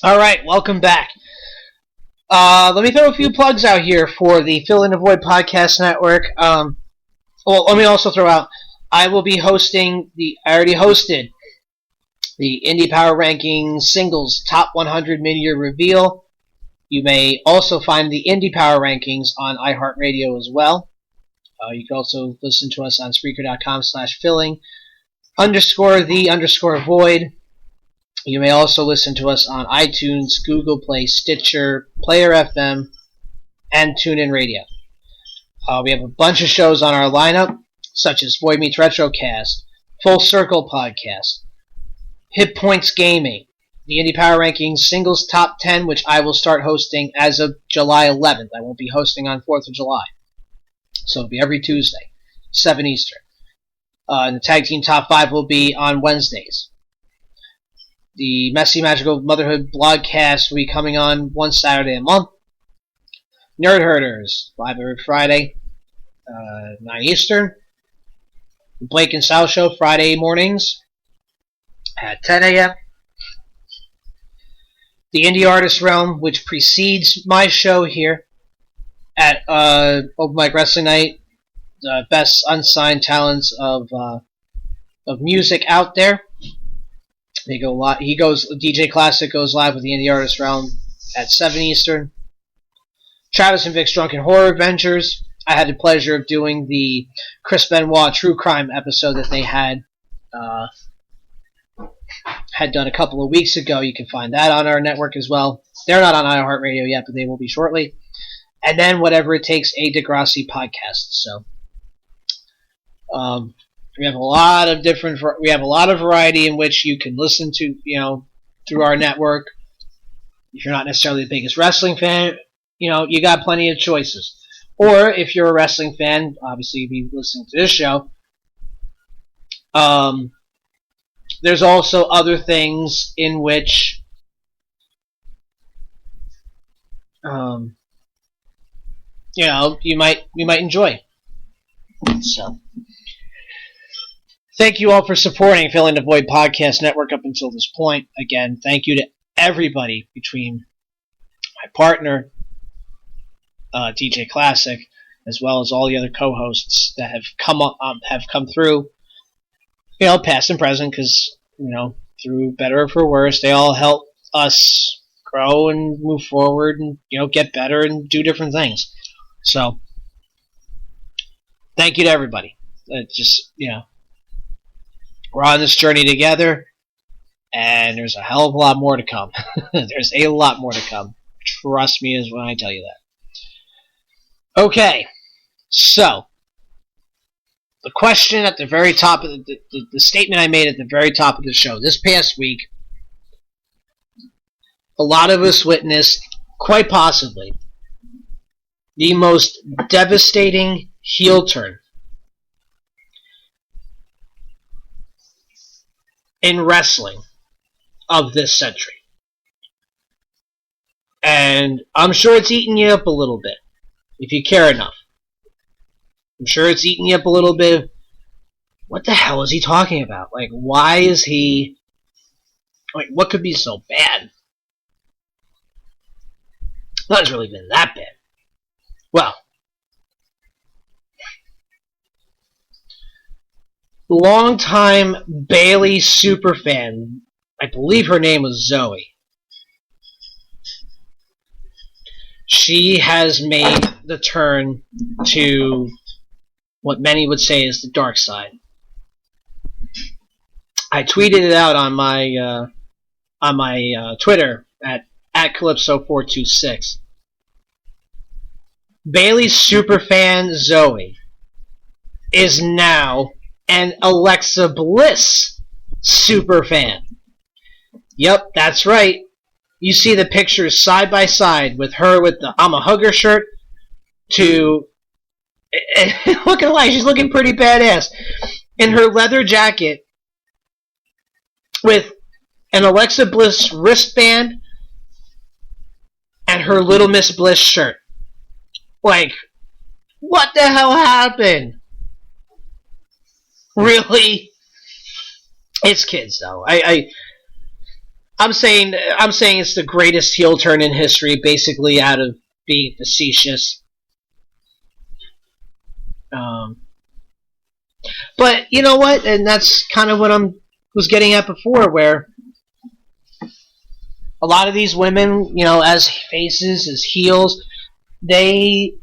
All right, welcome back. Let me throw a few plugs out here for the Fill in the Void Podcast Network. Let me also throw out, I will be hosting I already hosted the Indie Power Rankings Singles Top 100 Mid-Year Reveal. You may also find the Indie Power Rankings on iHeartRadio as well. You can also listen to us on Spreaker.com/filling_the_void. You may also listen to us on iTunes, Google Play, Stitcher, Player FM, and TuneIn Radio. We have a bunch of shows on our lineup, such as Void Meets Retrocast, Full Circle Podcast, Hit Points Gaming, the Indie Power Rankings Singles Top 10, which I will start hosting as of July 11th. I won't be hosting on 4th of July. So it'll be every Tuesday, 7 Eastern. And the Tag Team Top 5 will be on Wednesdays. The Messy Magical Motherhood blogcast will be coming on one Saturday a month. Nerd Herders, live every Friday, 9 Eastern. The Blake and Sal Show, Friday mornings at 10 a.m. The Indie Artist Realm, which precedes my show here at Open Mic Wrestling Night, the best unsigned talents of music out there. They go live. DJ Classic goes live with the Indie Artist Realm at 7 Eastern. Travis and Vic's Drunken Horror Adventures. I had the pleasure of doing the Chris Benoit True Crime episode that they had done a couple of weeks ago. You can find that on our network as well. They're not on iHeartRadio yet, but they will be shortly. And then Whatever It Takes, a Degrassi podcast. So we have a lot of variety in which you can listen to, through our network. If you're not necessarily the biggest wrestling fan, you got plenty of choices. Or if you're a wrestling fan, obviously you'll be listening to this show. There's also other things in which you might enjoy. So thank you all for supporting Filling the Void Podcast Network up until this point. Again, thank you to everybody between my partner, DJ Classic, as well as all the other co-hosts that have come through, past and present, because, through better or for worse, they all help us grow and move forward and, get better and do different things. So, thank you to everybody. We're on this journey together, and there's a hell of a lot more to come. There's a lot more to come. Trust me when I tell you that. Okay, so the question at the very top of the statement I made at the very top of the show this past week, a lot of us witnessed, quite possibly, the most devastating heel turn in wrestling of this century. And I'm sure it's eating you up a little bit, if you care enough. I'm sure it's eating you up a little bit of, what the hell is he talking about? Why is he... what could be so bad? Nothing's really been that bad. Well, longtime Bayley superfan, I believe her name was Zoe. She has made the turn to what many would say is the dark side. I tweeted it out on my Twitter at Calypso426. Bayley's superfan Zoe is now an Alexa Bliss superfan. Yep, that's right. You see the pictures side by side with her with the I'm a Hugger shirt to... looking like she's looking pretty badass. In her leather jacket with an Alexa Bliss wristband and her Little Miss Bliss shirt. What the hell happened? Really? It's kids, though. I I'm saying it's the greatest heel turn in history, basically out of being facetious. But you know what? And that's kind of what I was getting at before, where a lot of these women, as faces, as heels, they,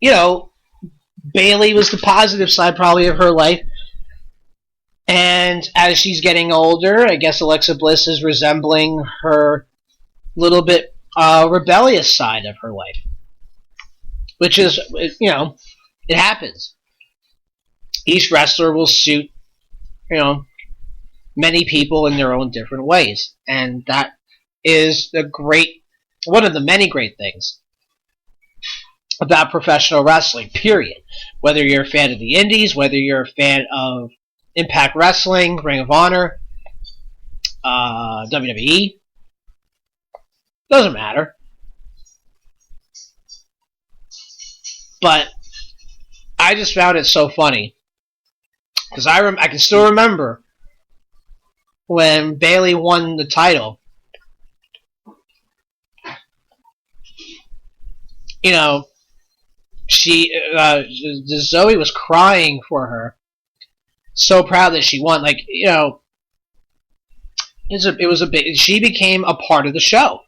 Bayley was the positive side probably of her life. And as she's getting older, I guess Alexa Bliss is resembling her little bit rebellious side of her life. Which is, it happens. Each wrestler will suit, many people in their own different ways. And that is one of the many great things about professional wrestling, period. Whether you're a fan of the Indies, whether you're a fan of Impact Wrestling, Ring of Honor, WWE, doesn't matter. But I just found it so funny because I can still remember when Bayley won the title. Zoe was crying for her, so proud that she won. She became a part of the show.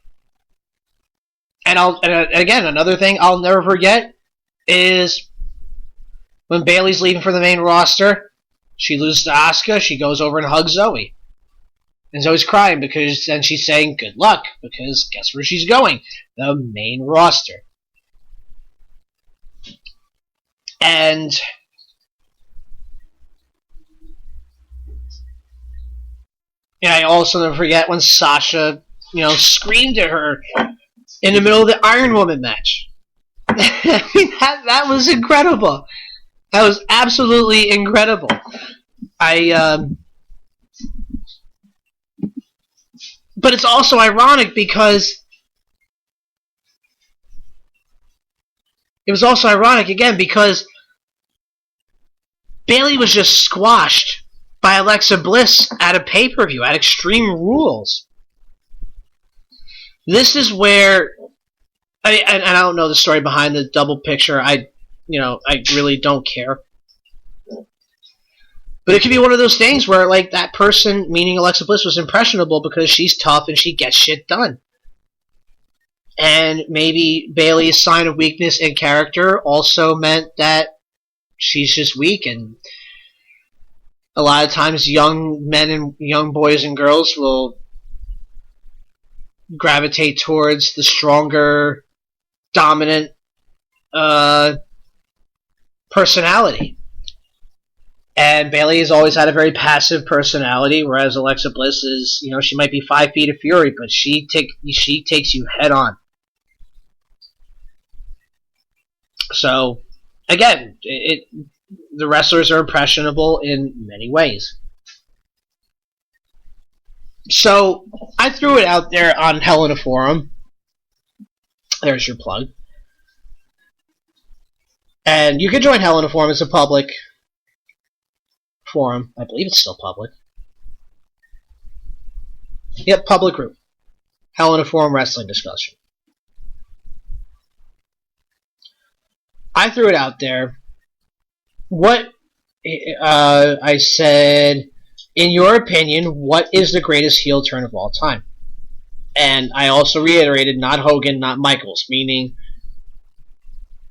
And again, another thing I'll never forget is when Bayley's leaving for the main roster, she loses to Asuka, she goes over and hugs Zoe. And Zoe's crying because then she's saying good luck, because guess where she's going? The main roster. And I also never forget when Sasha, screamed at her in the middle of the Iron Woman match. I mean, that was incredible. That was absolutely incredible. But it's also ironic because Bayley was just squashed by Alexa Bliss at a pay-per-view, at Extreme Rules. This is where, and I don't know the story behind the double picture. I really don't care. But it could be one of those things where, that person, meaning Alexa Bliss, was impressionable because she's tough and she gets shit done. And maybe Bayley's sign of weakness in character also meant that she's just weak, and a lot of times young men and young boys and girls will gravitate towards the stronger, dominant personality. And Bayley has always had a very passive personality, whereas Alexa Bliss is, she might be 5 feet of fury, but she takes you head on. So, again, the wrestlers are impressionable in many ways. So, I threw it out there on Hell in a Forum. There's your plug. And you can join Hell in a Forum. It's a public forum. I believe it's still public. Yep, public group. Hell in a Forum wrestling discussion. I threw it out there. I said, in your opinion, what is the greatest heel turn of all time? And I also reiterated, not Hogan, not Michaels, meaning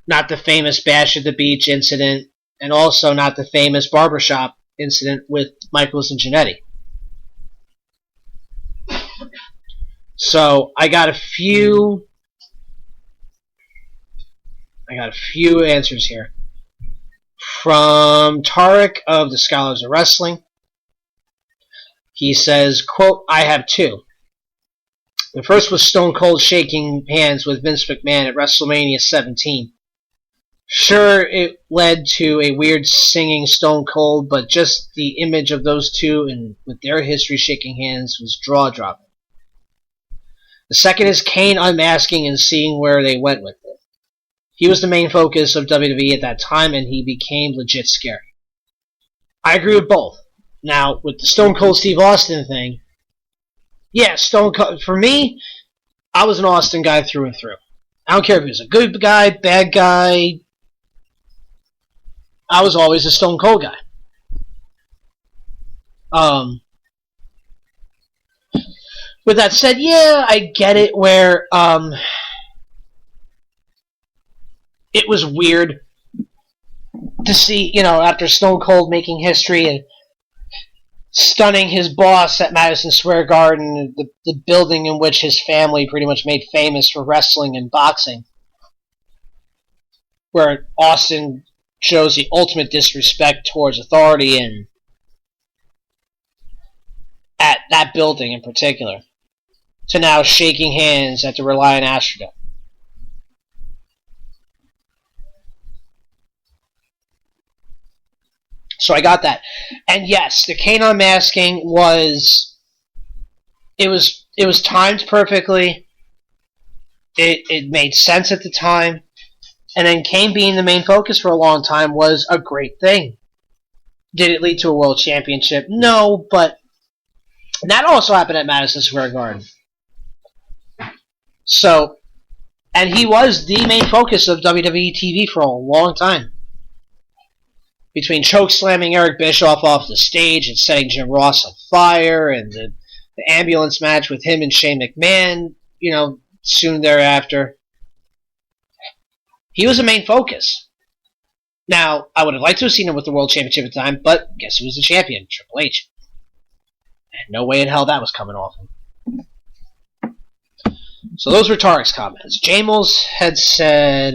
not the famous Bash at the Beach incident, and also not the famous barbershop incident with Michaels and Jannetty. So I got a few answers here. From Tarek of the Scholars of Wrestling. He says, quote, I have two. The first was Stone Cold shaking hands with Vince McMahon at WrestleMania 17. Sure, it led to a weird singing Stone Cold, but just the image of those two and with their history shaking hands was jaw-dropping. The second is Kane unmasking and seeing where they went with it. He was the main focus of WWE at that time, and he became legit scary. I agree with both. Now, with the Stone Cold Steve Austin thing, Yeah, Stone Cold. For me, I was an Austin guy through and through. I don't care if he was a good guy, bad guy. I was always a Stone Cold guy. With that said, yeah, I get it where it was weird to see, after Stone Cold making history and stunning his boss at Madison Square Garden, the building in which his family pretty much made famous for wrestling and boxing, where Austin shows the ultimate disrespect towards authority and at that building in particular, to now shaking hands at the Reliant Astrodome. So I got that. And yes, the Kane unmasking was timed perfectly. It made sense at the time. And then Kane being the main focus for a long time was a great thing. Did it lead to a world championship? No, but that also happened at Madison Square Garden. So, and he was the main focus of WWE TV for a long time. Between choke slamming Eric Bischoff off the stage and setting Jim Ross on fire, and the ambulance match with him and Shane McMahon, soon thereafter. He was a main focus. Now, I would have liked to have seen him with the World Championship at the time, but guess who was the champion? Triple H. And no way in hell that was coming off him. So those were Tarek's comments. Jamels had said,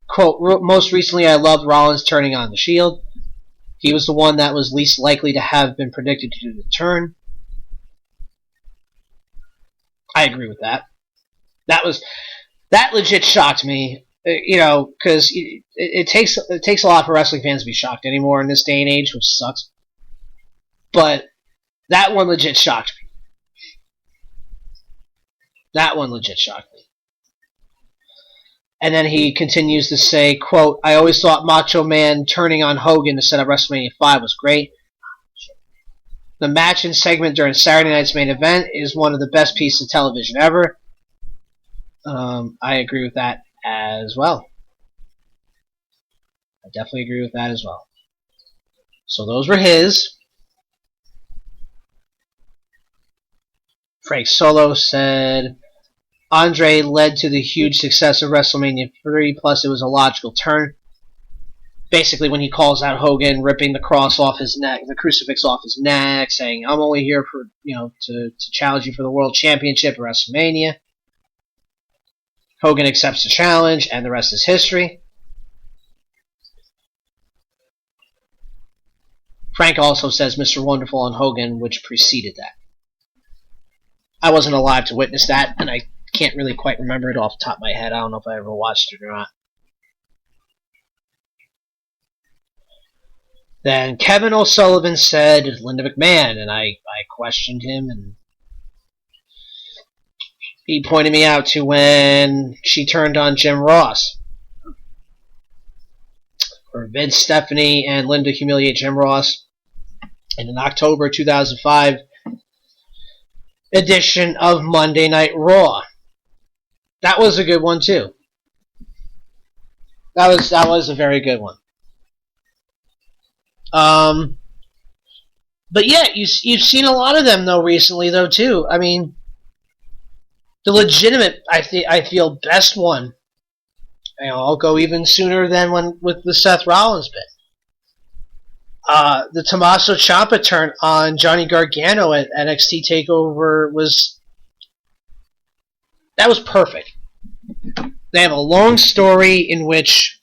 quote, most recently I loved Rollins turning on the Shield. He was the one that was least likely to have been predicted to do the turn. I agree with that. That legit shocked me. Because it takes a lot for wrestling fans to be shocked anymore in this day and age, which sucks. But that one legit shocked me. And then he continues to say, quote, I always thought Macho Man turning on Hogan to set up WrestleMania 5 was great. The match and segment during Saturday night's main event is one of the best pieces of television ever. I agree with that as well. I definitely agree with that as well. So those were his. Frank Solo said, Andre led to the huge success of WrestleMania 3, plus it was a logical turn. Basically, when he calls out Hogan, ripping the cross off his neck, the crucifix off his neck, saying, I'm only here for, to challenge you for the World Championship at WrestleMania. Hogan accepts the challenge, and the rest is history. Frank also says Mr. Wonderful on Hogan, which preceded that. I wasn't alive to witness that, and I can't really quite remember it off the top of my head. I don't know if I ever watched it or not. Then Kevin O'Sullivan said Linda McMahon, and I questioned him, and he pointed me out to when she turned on Jim Ross. Or Vince, Stephanie, and Linda humiliate Jim Ross in an October 2005 edition of Monday Night Raw. That was a good one too. That was a very good one. But yeah, you've seen a lot of them though recently though too. I mean, the legitimate I feel best one. I'll go even sooner than with the Seth Rollins bit. The Tommaso Ciampa turn on Johnny Gargano at NXT TakeOver was perfect. They have a long story in which